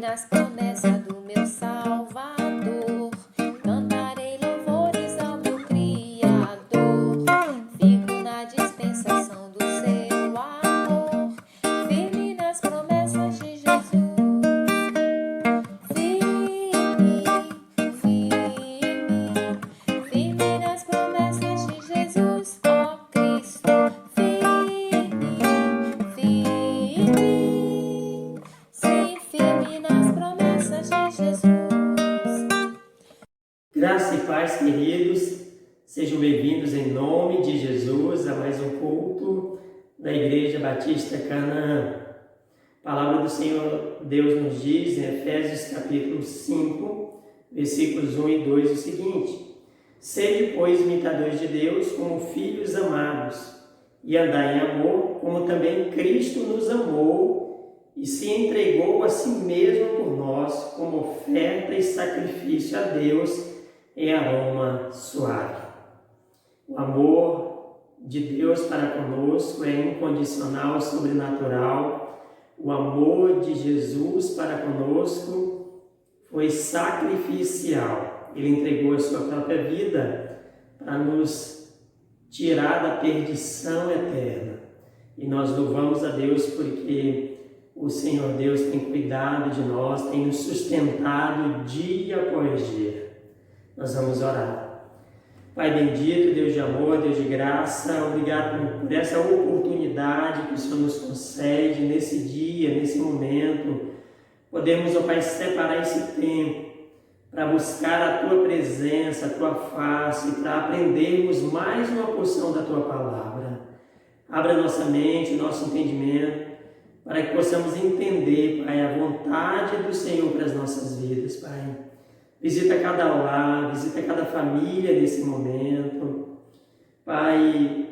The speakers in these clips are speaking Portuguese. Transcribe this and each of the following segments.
nas promessas do meu Salvador. Cantarei louvores ao meu Criador. Fico na dispensação do seu amor, firme nas promessas de Jesus. Firme, firme nas promessas de Jesus, ó Cristo. Firme, sim, firme nas promessas de Jesus. Graça e paz, queridos, sejam bem-vindos em nome de Jesus a mais um culto da Igreja Batista Canaã. A palavra do Senhor Deus nos diz em Efésios capítulo 5, versículos 1 e 2 o seguinte: Sede, pois, imitadores de Deus como filhos amados, e andai em amor, como também Cristo nos amou e se entregou a si mesmo por nós, como oferta e sacrifício a Deus em aroma suave. O amor de Deus para conosco é incondicional, sobrenatural. O amor de Jesus para conosco foi sacrificial. Ele entregou a sua própria vida para nos tirar da perdição eterna. E nós louvamos a Deus porque o Senhor Deus tem cuidado de nós, tem nos sustentado dia após dia. Nós vamos orar. Pai bendito, Deus de amor, Deus de graça, obrigado por essa oportunidade que o Senhor nos concede nesse dia, nesse momento. Podemos, ó Pai, separar esse tempo para buscar a Tua presença, a Tua face, para aprendermos mais uma porção da Tua palavra. Abra nossa mente, nosso entendimento, para que possamos entender, Pai, a vontade do Senhor para as nossas vidas, Pai. Visita cada lar, visita cada família nesse momento. Pai,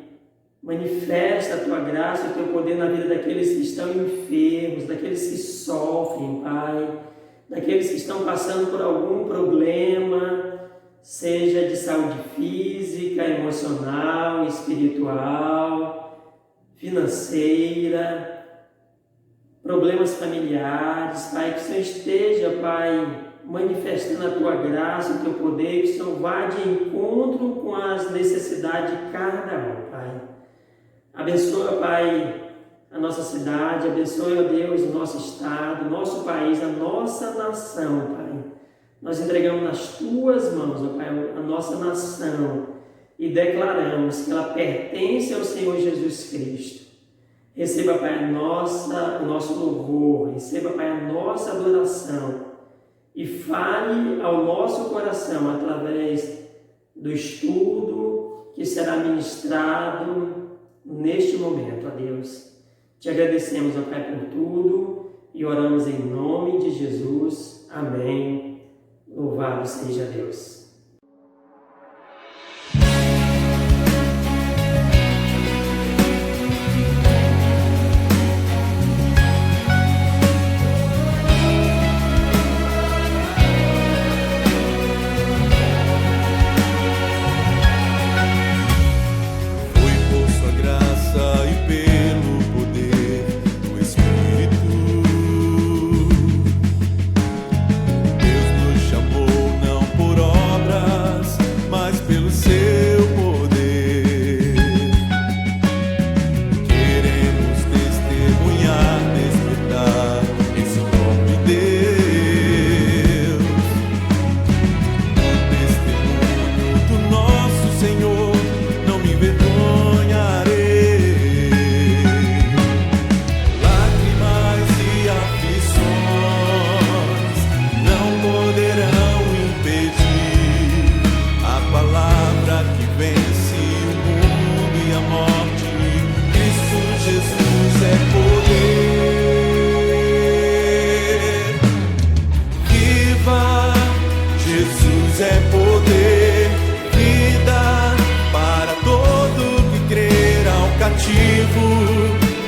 manifesta a Tua graça e o Teu poder na vida daqueles que estão enfermos, daqueles que sofrem, Pai, daqueles que estão passando por algum problema, seja de saúde física, emocional, espiritual, financeira, problemas familiares, Pai, que o Senhor esteja, Pai, manifestando a Tua graça, o Teu poder, que o Senhor vá de encontro com as necessidades de cada um, Pai. Abençoa, Pai, a nossa cidade, abençoe, ó Deus, o nosso estado, o nosso país, a nossa nação, Pai. Nós entregamos nas Tuas mãos, ó Pai, a nossa nação e declaramos que ela pertence ao Senhor Jesus Cristo. Receba, Pai, o nosso louvor, receba, Pai, a nossa adoração e fale ao nosso coração através do estudo que será ministrado neste momento, ó Deus. Te agradecemos, ó Pai, por tudo e oramos em nome de Jesus. Amém. Louvado seja Deus.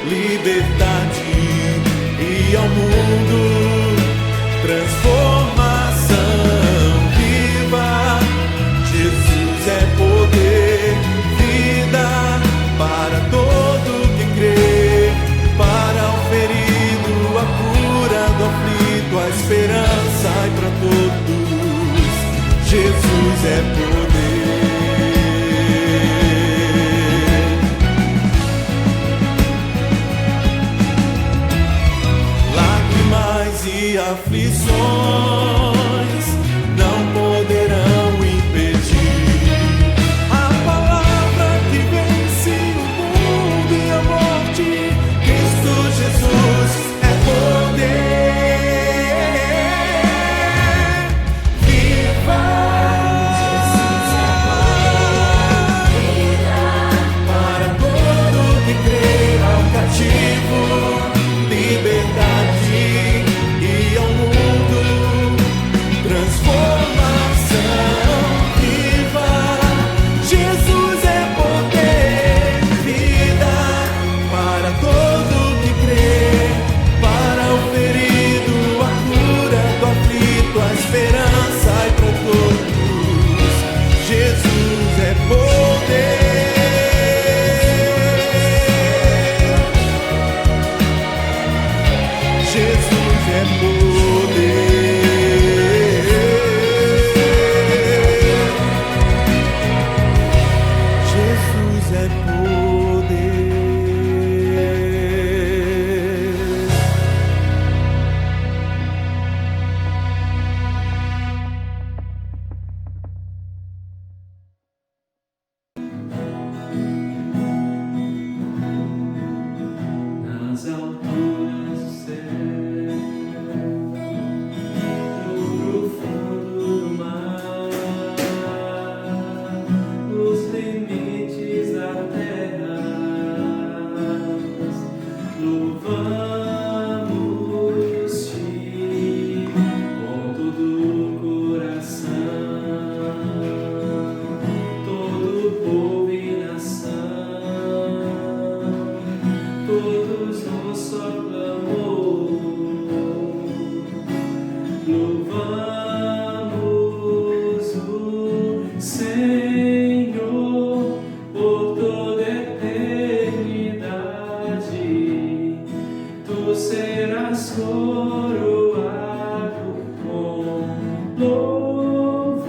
Liberdade e ao mundo transformação. Viva Jesus é poder, vida para todo que crê, para o ferido, a cura do aflito, a esperança. é poder. Lágrimas e aflições não poderão impedir a palavra que vence o mundo e a morte. Cristo Jesus é poder. Viva! Jesus é poder. Para todo que crê ao cativo, liberdade e ao mundo transformação. Viva! Jesus é poder, vida para todo que crê, para o ferido a cura, do aflito a esperança e para todos. Jesus é poder. Jesus é poder. Jesus é poder. Nas alturas do céu, no profundo do mar, nos limites da terra, louvamos-te com todo o coração, todo povo e nação, todos no só clamor. Louvamos o Senhor por toda eternidade. Tu serás coroado com louvor.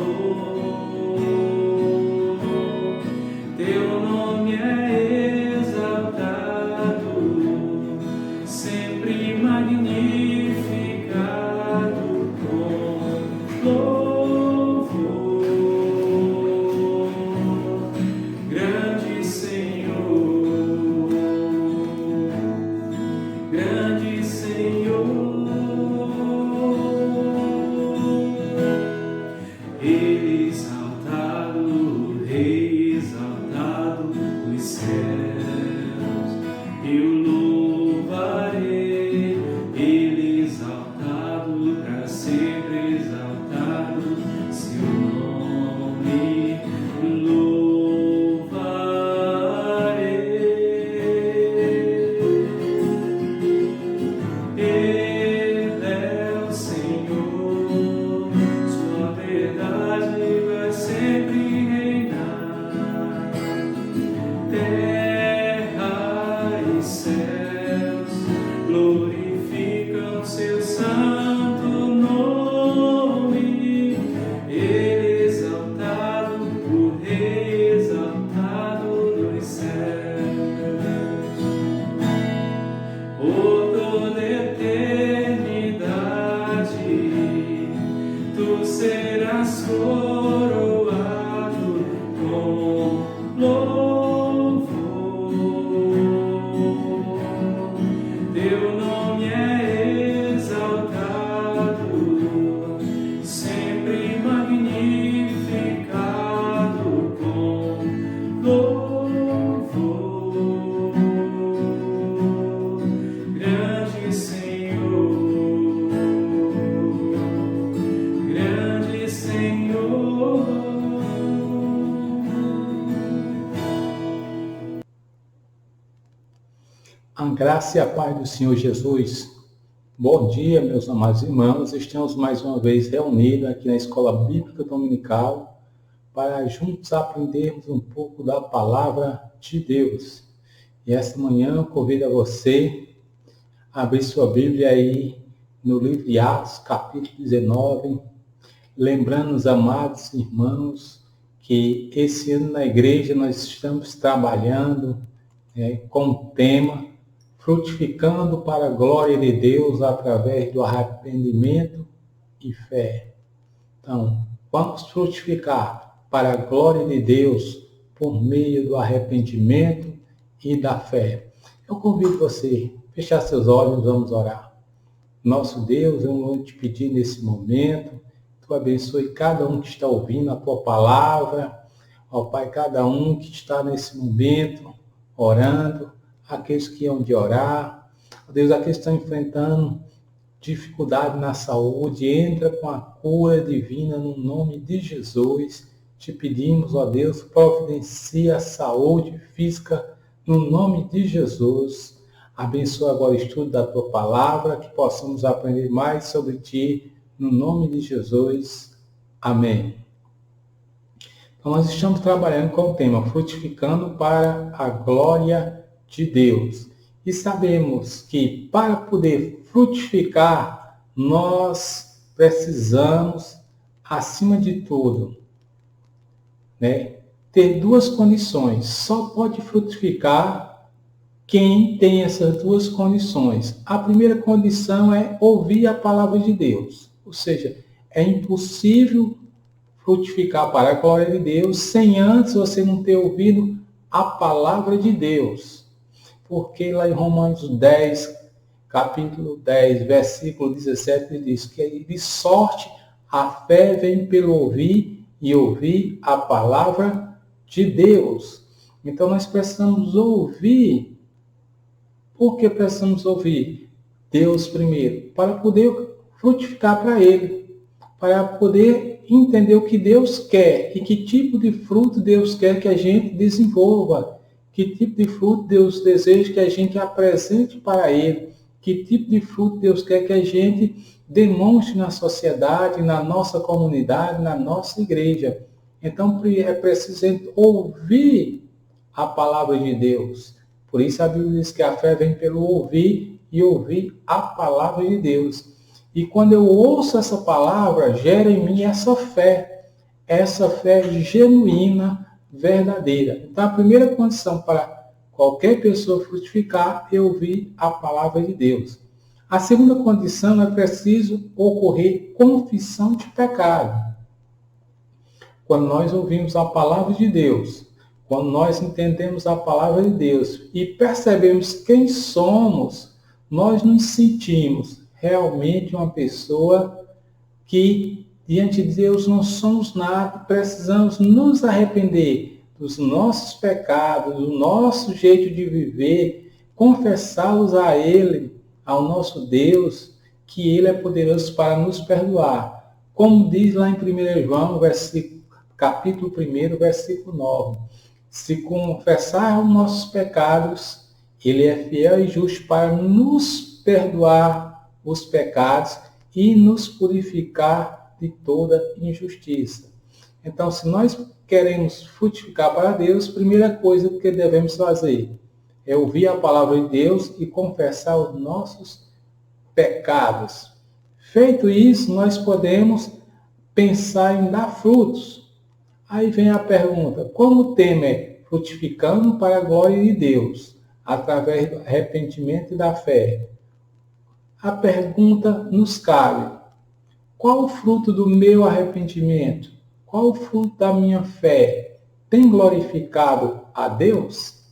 Teu nome é exaltado, sempre magnificado com louvor. Grande Senhor, grande Senhor. Ele exaltado, Rei exaltado dos céus, eu louvarei. Ele exaltado, para sempre exaltado, seu nome louvarei. Ele é o Senhor, sua verdade vai sempre reinar. Terra e céus glorificam seu santo nome. Ele exaltado, o Rei exaltado nos céus. Por toda eternidade, tu serás coroado com louvor. Teu nome é exaltado, sempre magnificado com louvor. Grande Senhor, grande Senhor. A graça e a paz do Senhor Jesus. Bom dia, meus amados irmãos. Estamos mais uma vez reunidos aqui na Escola Bíblica Dominical para juntos aprendermos um pouco da Palavra de Deus. E esta manhã eu convido a você a abrir sua Bíblia aí no livro de Atos, capítulo 19, lembrando os amados irmãos que esse ano na igreja nós estamos trabalhando com o tema frutificando para a glória de Deus através do arrependimento e fé. Então, vamos frutificar para a glória de Deus por meio do arrependimento e da fé. Eu convido você a fechar seus olhos, vamos orar. Nosso Deus, eu vou te pedir nesse momento, Tu abençoe cada um que está ouvindo a Tua palavra, ó Pai, cada um que está nesse momento orando, aqueles que hão de orar, ó Deus, aqueles que estão enfrentando dificuldade na saúde, entra com a cura divina no nome de Jesus. Te pedimos, ó Deus, providencia a saúde física no nome de Jesus. Abençoa agora o estudo da Tua palavra, que possamos aprender mais sobre Ti, no nome de Jesus. Amém. Então, nós estamos trabalhando com o tema frutificando para a glória de Deus. E sabemos que para poder frutificar, nós precisamos, acima de tudo, ter duas condições. Só pode frutificar quem tem essas duas condições. A primeira condição é ouvir a palavra de Deus. Ou seja, é impossível frutificar para a glória de Deus sem antes você não ter ouvido a palavra de Deus. Porque lá em Romanos 10, capítulo 10, versículo 17, ele diz que de sorte a fé vem pelo ouvir e ouvir a palavra de Deus. Então nós precisamos ouvir. Por que precisamos ouvir? Deus primeiro, para poder frutificar para Ele, para poder entender o que Deus quer e que tipo de fruto Deus quer que a gente desenvolva, que tipo de fruto Deus deseja que a gente apresente para Ele, que tipo de fruto Deus quer que a gente demonstre na sociedade, na nossa comunidade, na nossa igreja. Então é preciso ouvir a palavra de Deus. Por isso a Bíblia diz que a fé vem pelo ouvir e ouvir a palavra de Deus. E quando eu ouço essa palavra, gera em mim essa fé genuína, verdadeira. Então a primeira condição para qualquer pessoa frutificar é ouvir a palavra de Deus. A segunda condição é preciso ocorrer confissão de pecado. Quando nós ouvimos a palavra de Deus, quando nós entendemos a palavra de Deus e percebemos quem somos, nós nos sentimos realmente uma pessoa que diante de Deus não somos nada, precisamos nos arrepender dos nossos pecados, do nosso jeito de viver, confessá-los a Ele, ao nosso Deus, que Ele é poderoso para nos perdoar. Como diz lá em 1 João, capítulo 1, versículo 9. Se confessarmos nossos pecados, Ele é fiel e justo para nos perdoar os pecados e nos purificar de toda injustiça. Então, se nós queremos frutificar para Deus, a primeira coisa que devemos fazer é ouvir a palavra de Deus e confessar os nossos pecados. Feito isso, nós podemos pensar em dar frutos. Aí vem a pergunta, como o tema é frutificando para a glória de Deus, através do arrependimento e da fé? A pergunta nos cabe, qual o fruto do meu arrependimento? Qual o fruto da minha fé? Tem glorificado a Deus?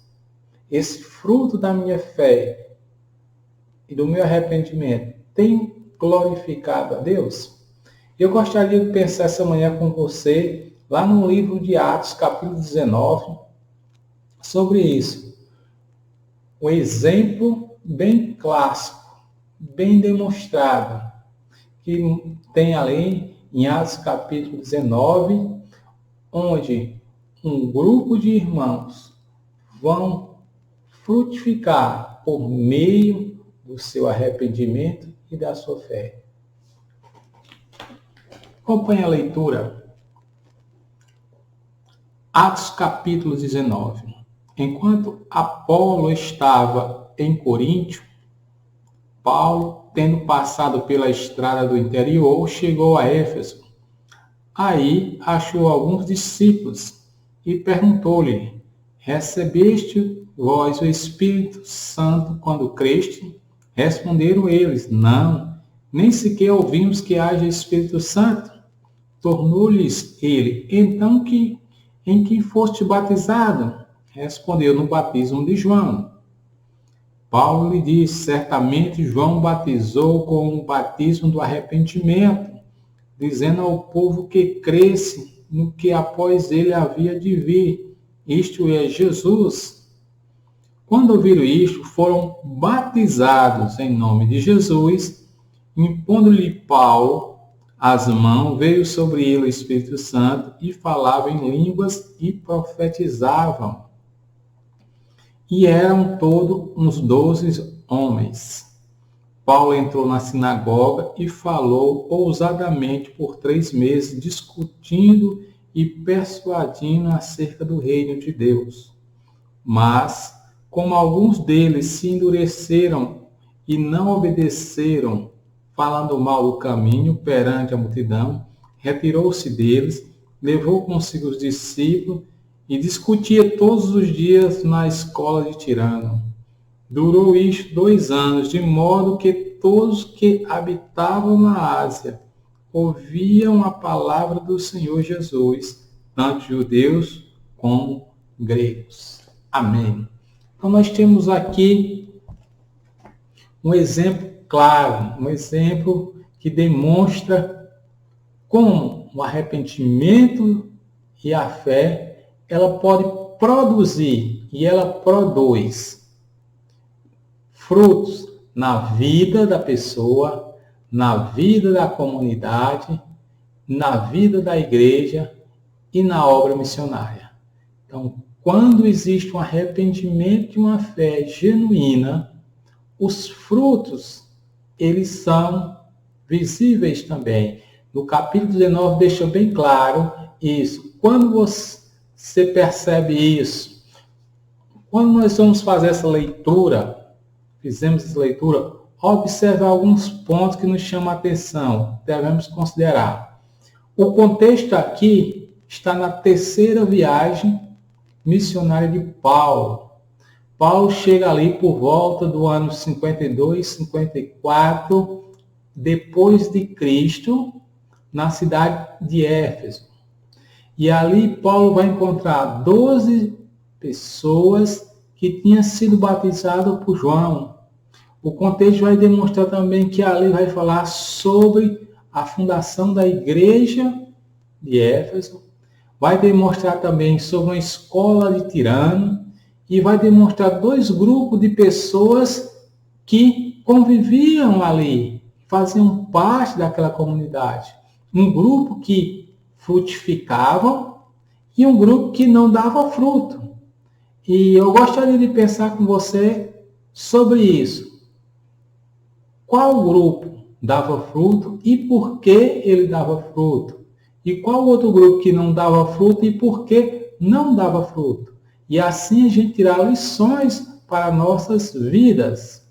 Esse fruto da minha fé e do meu arrependimento tem glorificado a Deus? Eu gostaria de pensar essa manhã com você, lá no livro de Atos, capítulo 19, sobre isso. Um exemplo bem clássico, bem demonstrado, que tem ali em Atos capítulo 19, onde um grupo de irmãos vão frutificar por meio do seu arrependimento e da sua fé. Acompanhe a leitura. Atos capítulo 19. Enquanto Apolo estava em Coríntio, Paulo, tendo passado pela estrada do interior, chegou a Éfeso. Aí achou alguns discípulos e perguntou-lhe: recebeste vós o Espírito Santo quando creste? Responderam eles: não, nem sequer ouvimos que haja Espírito Santo. Tornou-lhes ele: então em que foste batizado? Respondeu: no batismo de João. Paulo lhe disse: certamente João batizou com o batismo do arrependimento, dizendo ao povo que cresce no que após ele havia de vir, isto é, Jesus. Quando ouviram isto, foram batizados em nome de Jesus. Impondo-lhe Paulo as mãos, veio sobre ele o Espírito Santo e falava em línguas e profetizavam. E eram todos uns 12 homens. Paulo entrou na sinagoga e falou ousadamente por 3 meses, discutindo e persuadindo acerca do reino de Deus. Mas, como alguns deles se endureceram e não obedeceram, falando mal do caminho perante a multidão, retirou-se deles, levou consigo os discípulos e discutia todos os dias na escola de Tirano. Durou isto 2 anos, de modo que todos que habitavam na Ásia ouviam a palavra do Senhor Jesus, tanto judeus como gregos. Amém. Então nós temos aqui um exemplo claro, um exemplo que demonstra como o arrependimento e a fé, ela pode produzir e ela produz frutos na vida da pessoa, na vida da comunidade, na vida da igreja e na obra missionária. Então, quando existe um arrependimento e uma fé genuína, os frutos, eles são visíveis também. No capítulo 19 deixa bem claro isso. Quando você percebe isso, quando nós vamos fazer essa leitura, fizemos essa leitura, observe alguns pontos que nos chamam a atenção, devemos considerar. O contexto aqui está na 3ª viagem missionária de Paulo. Paulo chega ali por volta do ano 52, 54, depois de Cristo, na cidade de Éfeso. E ali Paulo vai encontrar 12 pessoas que tinham sido batizadas por João. O contexto vai demonstrar também que ali vai falar sobre a fundação da igreja de Éfeso, vai demonstrar também sobre uma escola de Tirano e vai demonstrar 2 grupos de pessoas que conviviam ali, faziam parte daquela comunidade. Um grupo que frutificava e um grupo que não dava fruto. E eu gostaria de pensar com você sobre isso. Qual grupo dava fruto e por que ele dava fruto? E qual outro grupo que não dava fruto e por que não dava fruto? E assim a gente tirar lições para nossas vidas.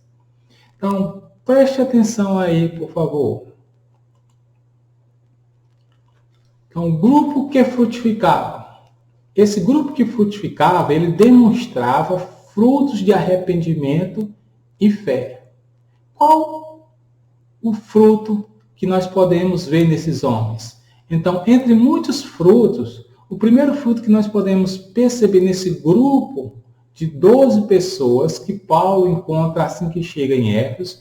Então, preste atenção aí, por favor. Então, o grupo que frutificava. Esse grupo que frutificava, ele demonstrava frutos de arrependimento e fé. Qual o fruto que nós podemos ver nesses homens? Então, entre muitos frutos, o primeiro fruto que nós podemos perceber nesse grupo de 12 pessoas que Paulo encontra assim que chega em Éfeso,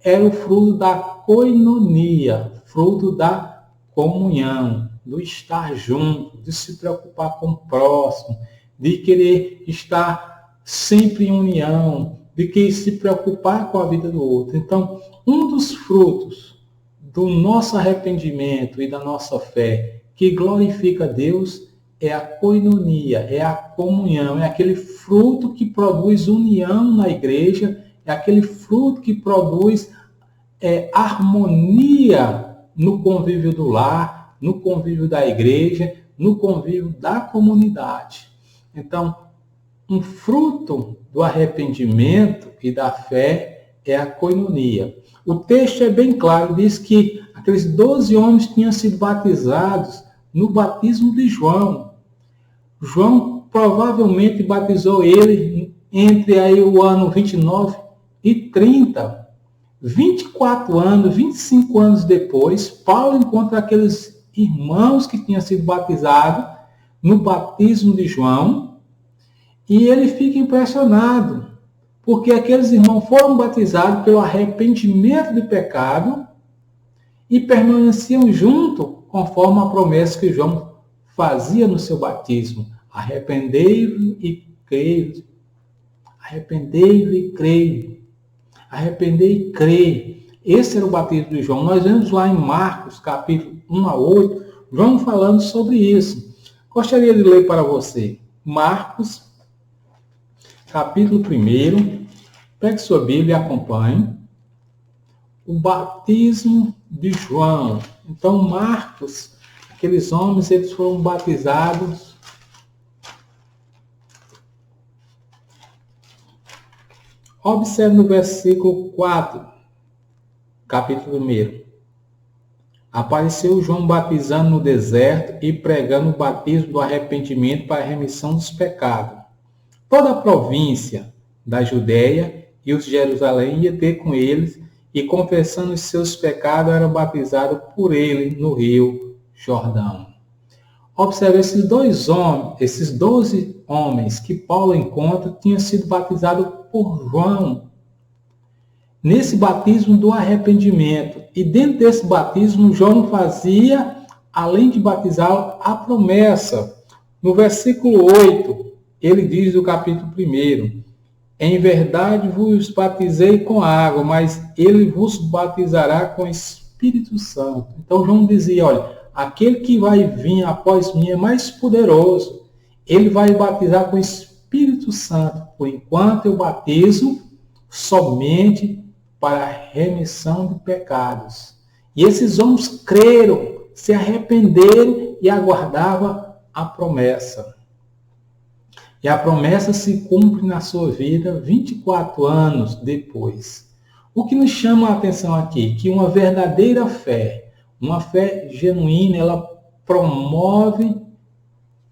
era o fruto da koinonia, fruto da comunhão, do estar junto, de se preocupar com o próximo, de querer estar sempre em união, de querer se preocupar com a vida do outro. Então, um dos frutos do nosso arrependimento e da nossa fé que glorifica a Deus é a koinonia, é a comunhão, é aquele fruto que produz união na igreja, é aquele fruto que produz harmonia no convívio do lar, no convívio da igreja, no convívio da comunidade. Então, um fruto do arrependimento e da fé é a koinonia. O texto é bem claro, diz que aqueles 12 homens tinham sido batizados no batismo de João. João provavelmente batizou ele entre aí o ano 29 e 30. 24 anos, 25 anos depois, Paulo encontra aqueles irmãos que tinham sido batizados no batismo de João e ele fica impressionado, porque aqueles irmãos foram batizados pelo arrependimento de pecado e permaneciam junto conforme a promessa que João fazia no seu batismo. Arrependei-vos e creio. Arrependei-vos e creio. Arrependei e creio. Esse era o batismo de João. Nós vemos lá em Marcos, capítulo 1 a 8, João falando sobre isso. Gostaria de ler para você. Marcos, capítulo 1. Pegue sua Bíblia e acompanhe. O batismo de João. Então, Marcos, aqueles homens, eles foram batizados. Observe no versículo 4, capítulo 1. Apareceu João batizando no deserto e pregando o batismo do arrependimento para a remissão dos pecados. Toda a província da Judéia e os de Jerusalém ia ter com eles e, confessando os seus pecados, eram batizados por ele no rio Jordão. Observe, esses 12 homens que Paulo encontra tinham sido batizados por João, nesse batismo do arrependimento. E dentro desse batismo, João fazia, além de batizá-lo, a promessa. No versículo 8, ele diz do capítulo 1, em verdade vos batizei com água, mas ele vos batizará com Espírito Santo. Então João dizia, olha, aquele que vai vir após mim é mais poderoso. Ele vai batizar com Espírito Santo. Por enquanto eu batizo somente para a remissão de pecados. E esses homens creram, se arrependeram e aguardavam a promessa. E a promessa se cumpre na sua vida 24 anos depois. O que nos chama a atenção aqui, que uma verdadeira fé, uma fé genuína, ela promove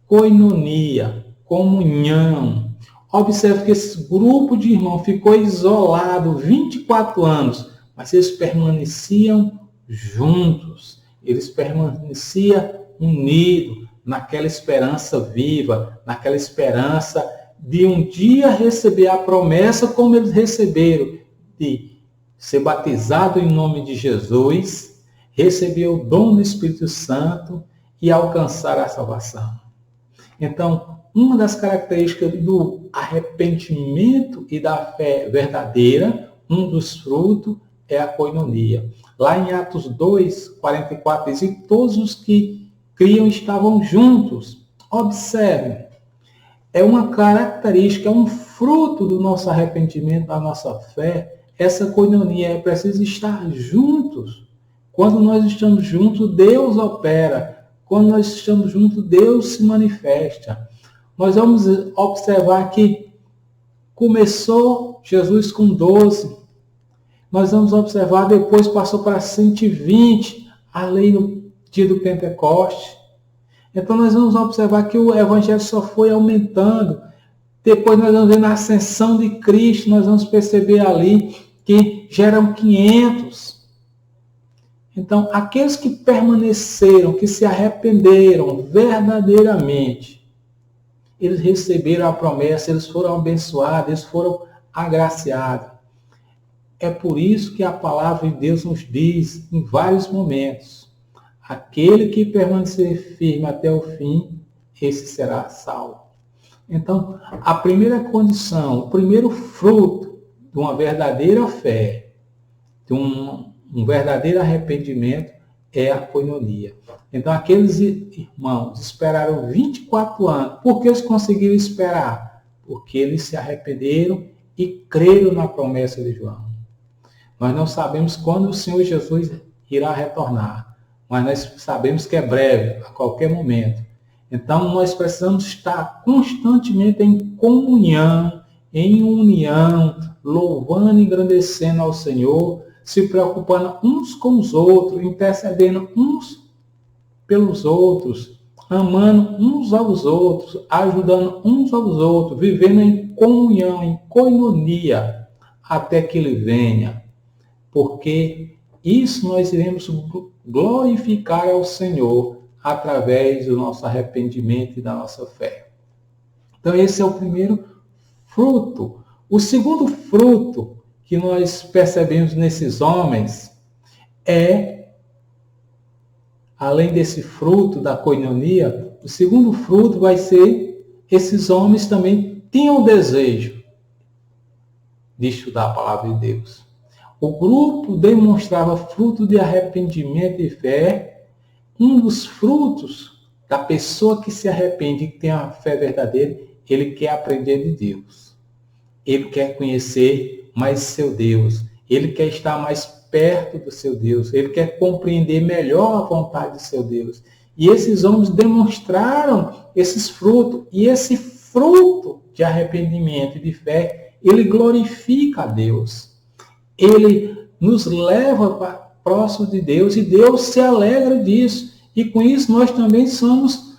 koinonia, comunhão. Observe que esse grupo de irmãos ficou isolado 24 anos, mas eles permaneciam juntos, eles permaneciam unidos naquela esperança viva, naquela esperança de um dia receber a promessa como eles receberam, de ser batizado em nome de Jesus, receber o dom do Espírito Santo e alcançar a salvação. Então, uma das características do arrependimento e da fé verdadeira, um dos frutos é a koinonia. Lá em Atos 2, 44, diz, e todos os que criam estavam juntos. Observe, é uma característica, é um fruto do nosso arrependimento, da nossa fé. Essa koinonia é preciso estar juntos. Quando nós estamos juntos, Deus opera. Quando nós estamos juntos, Deus se manifesta. Nós vamos observar que começou Jesus com 12. Nós vamos observar, depois passou para 120, além no dia do Pentecoste. Então nós vamos observar que o evangelho só foi aumentando. Depois nós vamos ver na ascensão de Cristo, nós vamos perceber ali que já eram 500. Então, aqueles que permaneceram, que se arrependeram verdadeiramente, eles receberam a promessa, eles foram abençoados, eles foram agraciados. É por isso que a palavra de Deus nos diz, em vários momentos, aquele que permanecer firme até o fim, esse será salvo. Então, a primeira condição, o primeiro fruto de uma verdadeira fé, de um verdadeiro arrependimento, é a koinonia. Então, aqueles irmãos esperaram 24 anos. Por que eles conseguiram esperar? Porque eles se arrependeram e creram na promessa de João. Nós não sabemos quando o Senhor Jesus irá retornar, mas nós sabemos que é breve, a qualquer momento. Então, nós precisamos estar constantemente em comunhão, em união, louvando e engrandecendo ao Senhor, se preocupando uns com os outros, intercedendo uns pelos outros, amando uns aos outros, ajudando uns aos outros, vivendo em comunhão, em koinonia, até que Ele venha. Porque isso nós iremos glorificar ao Senhor através do nosso arrependimento e da nossa fé. Então esse é o primeiro fruto. O segundo fruto que nós percebemos nesses homens é, além desse fruto da koinonia, o segundo fruto vai ser, esses homens também tinham o desejo de estudar a palavra de Deus. O grupo demonstrava fruto de arrependimento e fé. Um dos frutos da pessoa que se arrepende e que tem a fé verdadeira, ele quer aprender de Deus. Ele quer conhecer mais seu Deus. Ele quer estar mais perto do seu Deus. Ele quer compreender melhor a vontade do seu Deus. E esses homens demonstraram esses frutos. E esse fruto de arrependimento e de fé, ele glorifica a Deus. Ele nos leva para próximo de Deus e Deus se alegra disso. E com isso nós também somos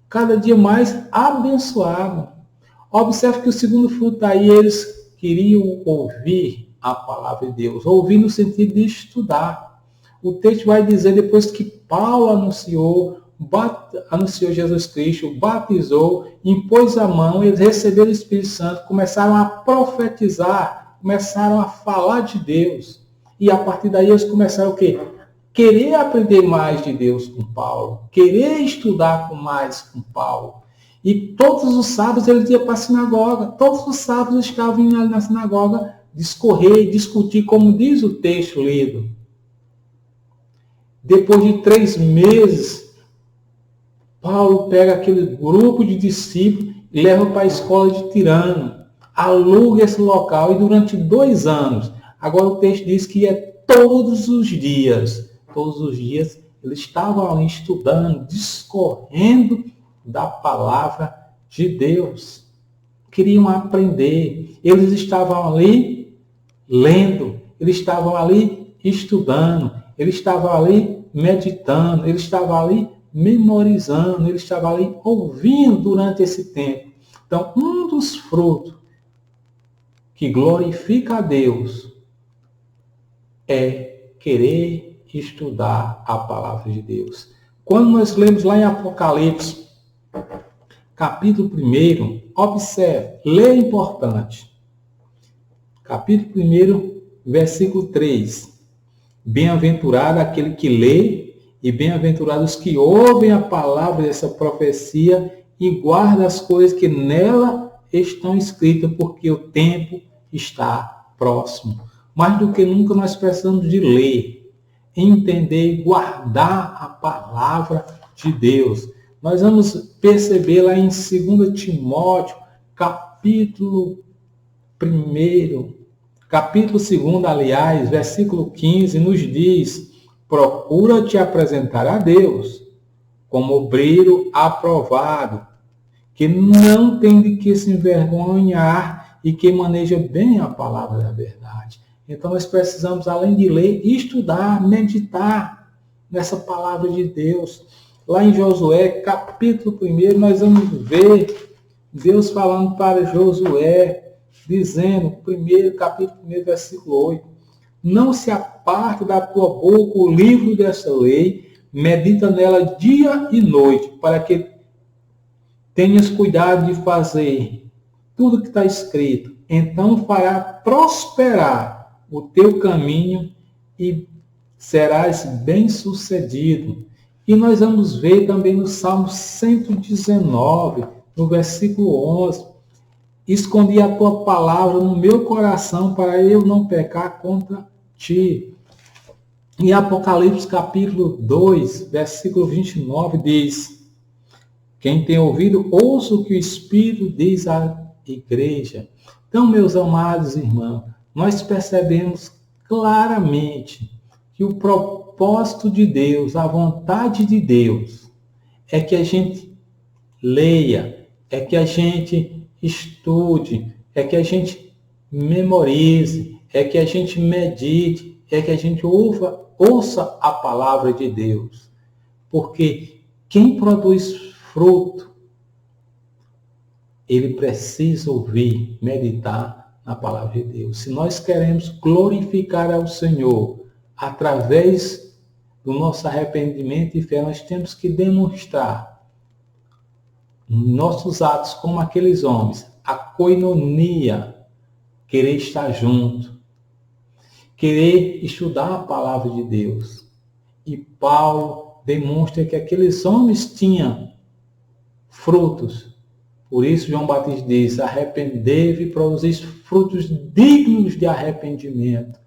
cada dia mais abençoados. Observe que o segundo fruto aí, eles queriam ouvir a palavra de Deus. Ouvir no sentido de estudar. O texto vai dizer, depois que Paulo anunciou Jesus Cristo, batizou, impôs a mão, eles receberam o Espírito Santo, começaram a profetizar, começaram a falar de Deus. E a partir daí eles começaram o quê? Querer aprender mais de Deus com Paulo. Querer estudar mais com Paulo. E todos os sábados eles iam para a sinagoga. Todos os sábados eles estavam indo ali na sinagoga discorrer, discutir, como diz o texto lido. Depois de 3 meses, Paulo pega aquele grupo de discípulos e leva para a escola de Tirano. Aluga esse local e durante 2 anos. Agora o texto diz que é todos os dias. Todos os dias eles estavam ali estudando, discorrendo da palavra de Deus. Queriam aprender. Eles estavam ali lendo. Eles estavam ali estudando. Eles estavam ali meditando. Eles estavam ali memorizando. Eles estavam ali ouvindo durante esse tempo. Então, um dos frutos que glorifica a Deus é querer estudar a palavra de Deus. Quando nós lemos lá em Apocalipse, capítulo 1, observe, leia importante. Capítulo 1, versículo 3. Bem-aventurado aquele que lê e bem-aventurados os que ouvem a palavra dessa profecia e guardam as coisas que nela estão escritas, porque o tempo está próximo. Mais do que nunca nós precisamos de ler, entender e guardar a palavra de Deus. Nós vamos perceber lá em 2 Timóteo, capítulo 2, aliás, versículo 15, nos diz: procura te apresentar a Deus como obreiro aprovado, que não tem de que se envergonhar e que maneja bem a palavra da verdade. Então nós precisamos, além de ler, estudar, meditar nessa palavra de Deus. Lá em Josué, capítulo 1, nós vamos ver Deus falando para Josué, dizendo, capítulo 1, versículo 8, não se aparte da tua boca o livro dessa lei, medita nela dia e noite, para que tenhas cuidado de fazer tudo que está escrito. Então fará prosperar o teu caminho e serás bem-sucedido. E nós vamos ver também no Salmo 119, no versículo 11, escondi a tua palavra no meu coração para eu não pecar contra ti. Em Apocalipse capítulo 2, versículo 29, diz: quem tem ouvido, ouça o que o Espírito diz à igreja. Então, meus amados irmãos, nós percebemos claramente que o propósito de Deus, a vontade de Deus, é que a gente leia, é que a gente estude, é que a gente memorize, é que a gente medite, é que a gente ouça a palavra de Deus. Porque quem produz fruto, ele precisa ouvir, meditar na palavra de Deus. Se nós queremos glorificar ao Senhor através do nosso arrependimento e fé, nós temos que demonstrar nossos atos como aqueles homens, a koinonia, querer estar junto, querer estudar a palavra de Deus. E Paulo demonstra que aqueles homens tinham frutos. Por isso João Batista diz, arrependei-vos e produzis frutos dignos de arrependimento.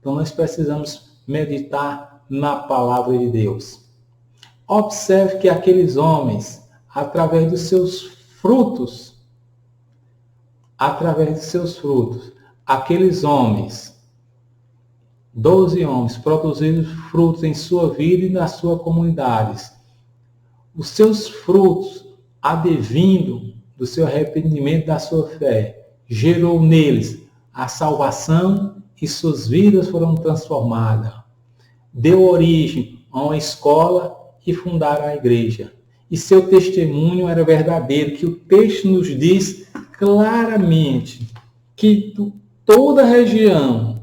Então nós precisamos meditar na palavra de Deus. Observe que aqueles homens, através dos seus frutos, aqueles homens, 12 homens, produziram frutos em sua vida e nas suas comunidades. Os seus frutos, advindo do seu arrependimento, da sua fé, gerou neles a salvação e suas vidas foram transformadas. Deu origem a uma escola e fundaram a igreja. E seu testemunho era verdadeiro, que o texto nos diz claramente que toda a região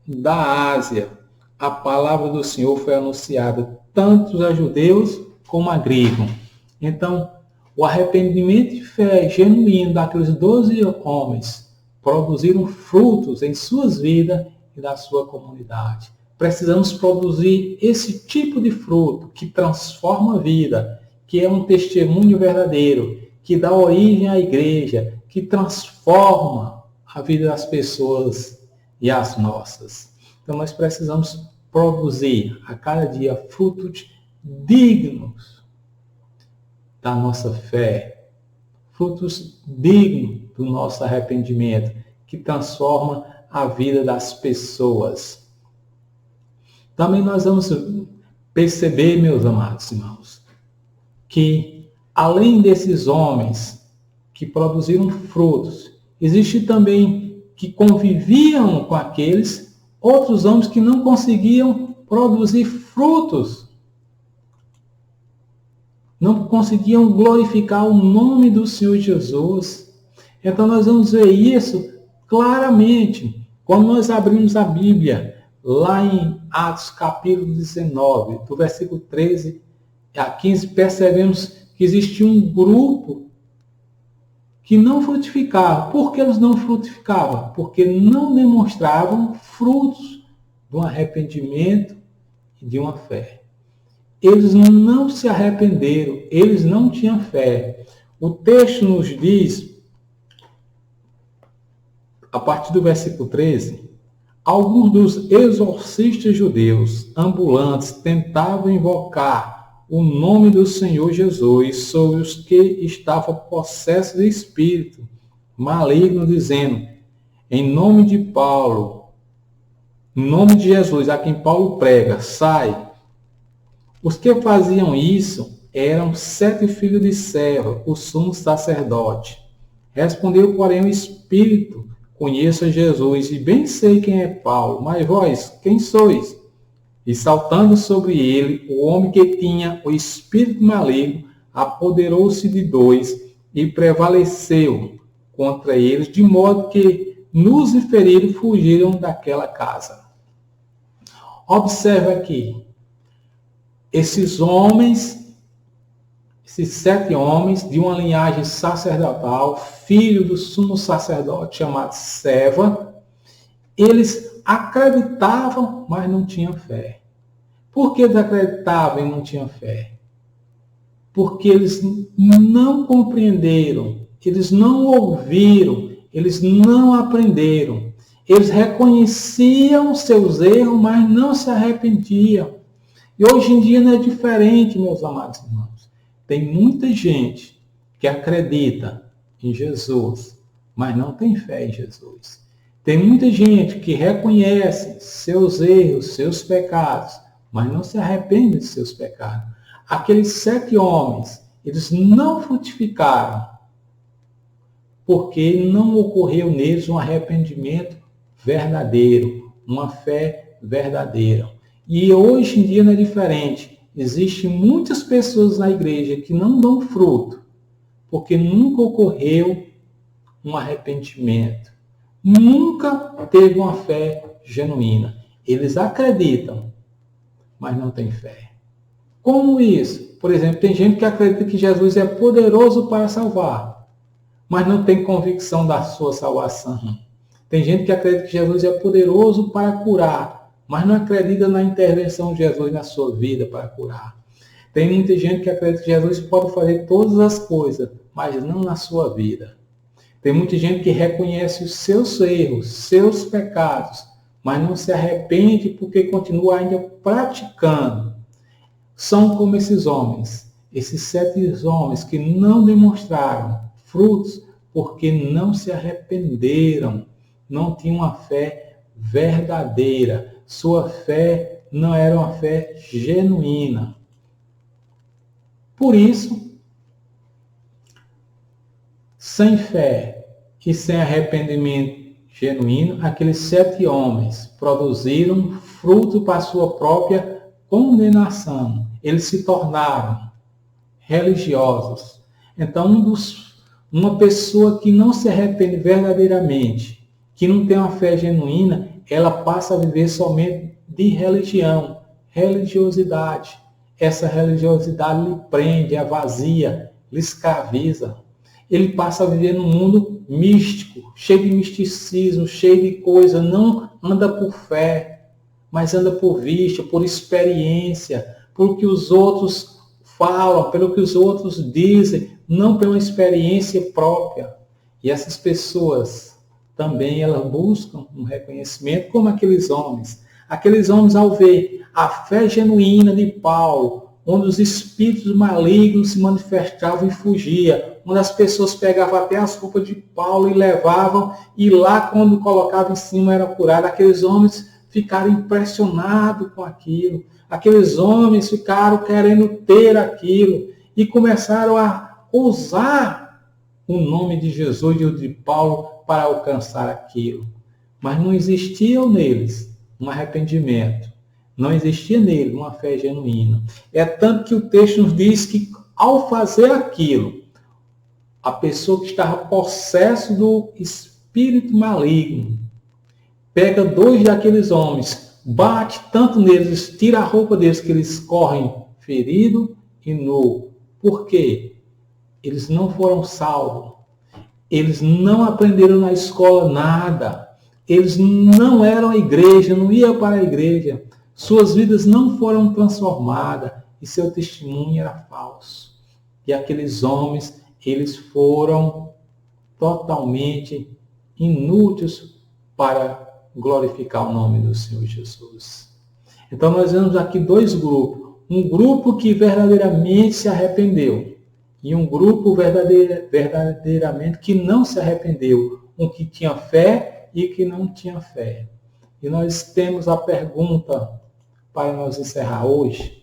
da Ásia, a palavra do Senhor foi anunciada, tanto a judeus como a gregos. Então, o arrependimento e fé genuíno daqueles 12 homens produziram frutos em suas vidas e na sua comunidade. Precisamos produzir esse tipo de fruto que transforma a vida, que é um testemunho verdadeiro, que dá origem à igreja, que transforma a vida das pessoas e as nossas. Então nós precisamos produzir a cada dia frutos dignos da nossa fé, frutos dignos do nosso arrependimento, que transforma a vida das pessoas. Também nós vamos perceber, meus amados irmãos, que além desses homens que produziram frutos, existe também que conviviam com aqueles outros homens que não conseguiam produzir frutos, não conseguiam glorificar o nome do Senhor Jesus. Então nós vamos ver isso claramente quando nós abrimos a Bíblia, lá em Atos capítulo 19, do versículo 13 a 15, percebemos que existia um grupo que não frutificava. Por que eles não frutificavam? Porque não demonstravam frutos de um arrependimento e de uma fé. Eles não se arrependeram, eles não tinham fé. O texto nos diz, a partir do versículo 13, alguns dos exorcistas judeus ambulantes tentavam invocar o nome do Senhor Jesus sobre os que estavam possessos de espírito maligno, dizendo, em nome de Paulo, em nome de Jesus, a quem Paulo prega, sai. Os que faziam isso eram 7 filhos de Seva, o sumo sacerdote. Respondeu, porém, o Espírito, conheço Jesus e bem sei quem é Paulo, mas vós, quem sois? E saltando sobre ele, o homem que tinha o espírito maligno apoderou-se de 2 e prevaleceu contra eles, de modo que nos inferidos fugiram daquela casa. Observe aqui, esses homens, esses 7 homens de uma linhagem sacerdotal, filho do sumo sacerdote chamado Seva, eles acreditavam, mas não tinham fé. Por que eles acreditavam e não tinham fé? Porque eles não compreenderam, eles não ouviram, eles não aprenderam. Eles reconheciam seus erros, mas não se arrependiam. E hoje em dia não é diferente, meus amados irmãos. Tem muita gente que acredita em Jesus, mas não tem fé em Jesus. Tem muita gente que reconhece seus erros, seus pecados, mas não se arrepende de seus pecados. Aqueles 7 homens, eles não frutificaram, porque não ocorreu neles um arrependimento verdadeiro, uma fé verdadeira. E hoje em dia não é diferente. existem muitas pessoas na igreja que não dão fruto, porque nunca ocorreu um arrependimento. Nunca teve uma fé genuína. Eles acreditam, mas não têm fé. Como isso? Por exemplo, tem gente que acredita que Jesus é poderoso para salvar, mas não tem convicção da sua salvação. Tem gente que acredita que Jesus é poderoso para curar, mas não acredita na intervenção de Jesus na sua vida para curar. Tem muita gente que acredita que Jesus pode fazer todas as coisas, mas não na sua vida. Tem muita gente que reconhece os seus erros, seus pecados, mas não se arrepende porque continua ainda praticando. São como esses homens, esses 7 homens que não demonstraram frutos porque não se arrependeram, não tinham uma fé verdadeira. Sua fé não era uma fé genuína. Por isso, sem fé e sem arrependimento genuíno, aqueles 7 homens produziram fruto para sua própria condenação. Eles se tornaram religiosos. Então, uma pessoa que não se arrepende verdadeiramente, que não tem uma fé genuína, ela passa a viver somente de religião, religiosidade. Essa religiosidade lhe prende, é vazia, lhe escraviza. Ele passa a viver num mundo místico, cheio de misticismo, cheio de coisa. Não anda por fé, mas anda por vista, por experiência, por que os outros falam, pelo que os outros dizem, não pela experiência própria. E essas pessoas também elas buscam um reconhecimento como aqueles homens. Aqueles homens, ao ver a fé genuína de Paulo, onde os espíritos malignos se manifestavam e fugiam, onde as pessoas pegavam até as roupas de Paulo e levavam, e lá quando colocavam em cima era curado, aqueles homens ficaram impressionados com aquilo. Aqueles homens ficaram querendo ter aquilo e começaram a usar o nome de Jesus e o de Paulo para alcançar aquilo. Mas não existia neles um arrependimento. Não existia nele uma fé genuína. É tanto que o texto nos diz que ao fazer aquilo, a pessoa que estava possessa do espírito maligno pega 2 daqueles homens, bate tanto neles, tira a roupa deles que eles correm ferido e nu. Por quê? Eles não foram salvos. Eles não aprenderam na escola nada. Eles não eram a igreja, não iam para a igreja. Suas vidas não foram transformadas e seu testemunho era falso. E aqueles homens, eles foram totalmente inúteis para glorificar o nome do Senhor Jesus. Então nós vemos aqui 2 grupos. Um grupo que verdadeiramente se arrependeu e um grupo verdadeiramente que não se arrependeu. Um que tinha fé e que não tinha fé. E nós temos a pergunta para nós encerrar hoje.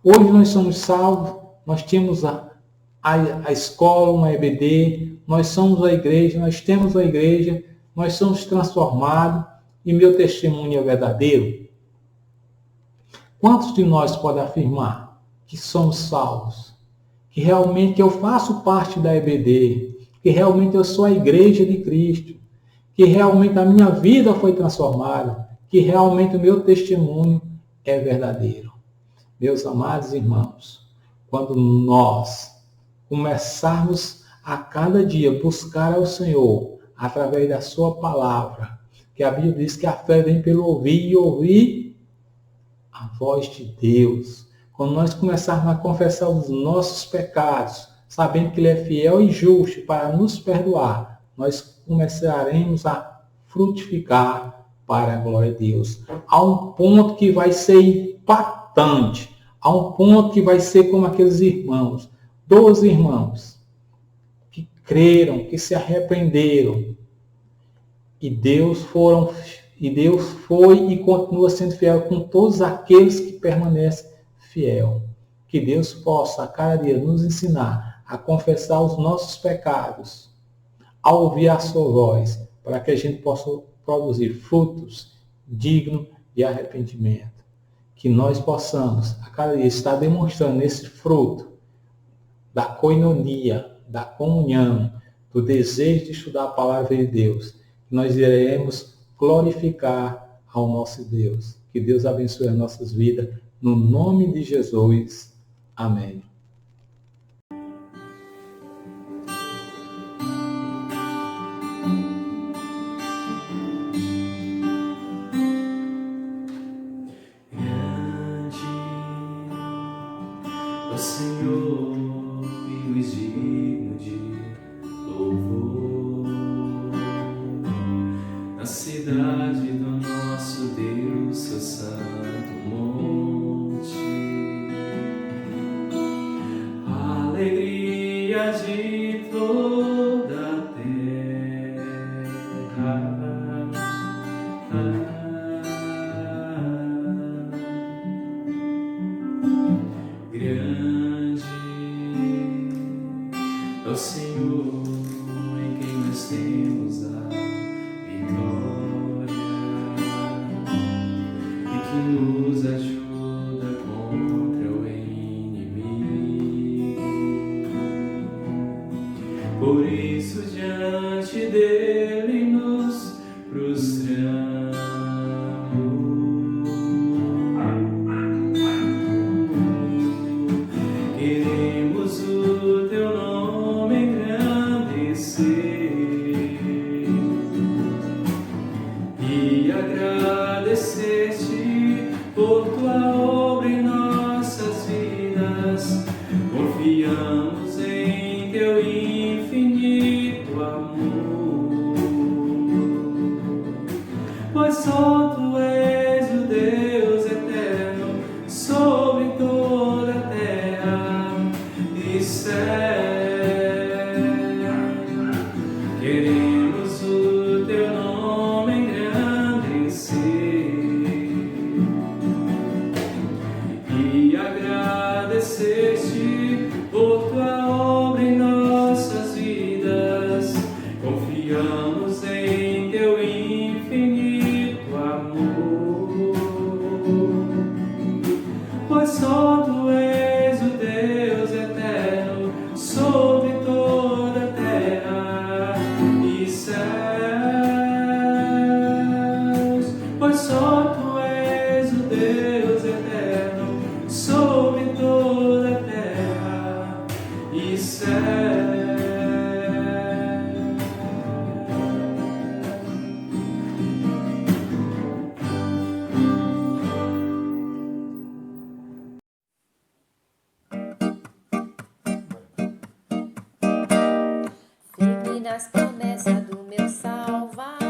Hoje nós somos salvos, nós temos a escola, uma EBD, nós somos a igreja, nós temos a igreja, nós somos transformados e meu testemunho é verdadeiro. Quantos de nós podem afirmar que somos salvos? Que realmente eu faço parte da EBD, que realmente eu sou a igreja de Cristo, que realmente a minha vida foi transformada, que realmente o meu testemunho é verdadeiro. Meus amados irmãos, quando nós começarmos a cada dia buscar ao Senhor através da sua palavra, que a Bíblia diz que a fé vem pelo ouvir e ouvir a voz de Deus. Quando nós começarmos a confessar os nossos pecados, sabendo que Ele é fiel e justo para nos perdoar, nós começaremos a frutificar para a glória de Deus. Há um ponto que vai ser impactante. Há um ponto que vai ser como aqueles irmãos. 12 irmãos que creram, que se arrependeram. E Deus foi e continua sendo fiel com todos aqueles que permanecem fiel. Que Deus possa a cada dia nos ensinar a confessar os nossos pecados, a ouvir a sua voz, para que a gente possa produzir frutos dignos de arrependimento. que nós possamos, a cada dia, estar demonstrando esse fruto da koinonia, da comunhão, do desejo de estudar a palavra de Deus, que nós iremos glorificar ao nosso Deus. Que Deus abençoe as nossas vidas, no nome de Jesus. Amém. O Senhor e os digno de louvor, na cidade do nosso Deus, seu santo monte, a alegria de toda a terra. Grande é o Senhor em quem nós temos a vitória e que nos ajuda contra o inimigo. Por isso, diante dele nos prostramos. Queremos o teu nome engrandecer e agradecer-te por tua obra em nossas vidas. Confiamos em teu infinito amor, pois só tu és o Deus eterno sobre toda a terra e céu. Queremos o teu nome engrandecer e agradecer-te por tua obra em nossas vidas. Confiamos em teu infinito amor, pois só tu és o Deus eterno sobre toda a terra e céus. Pois só tu és o Deus eterno sobre toda a terra e céus. Firme nas promessas do meu Salvador.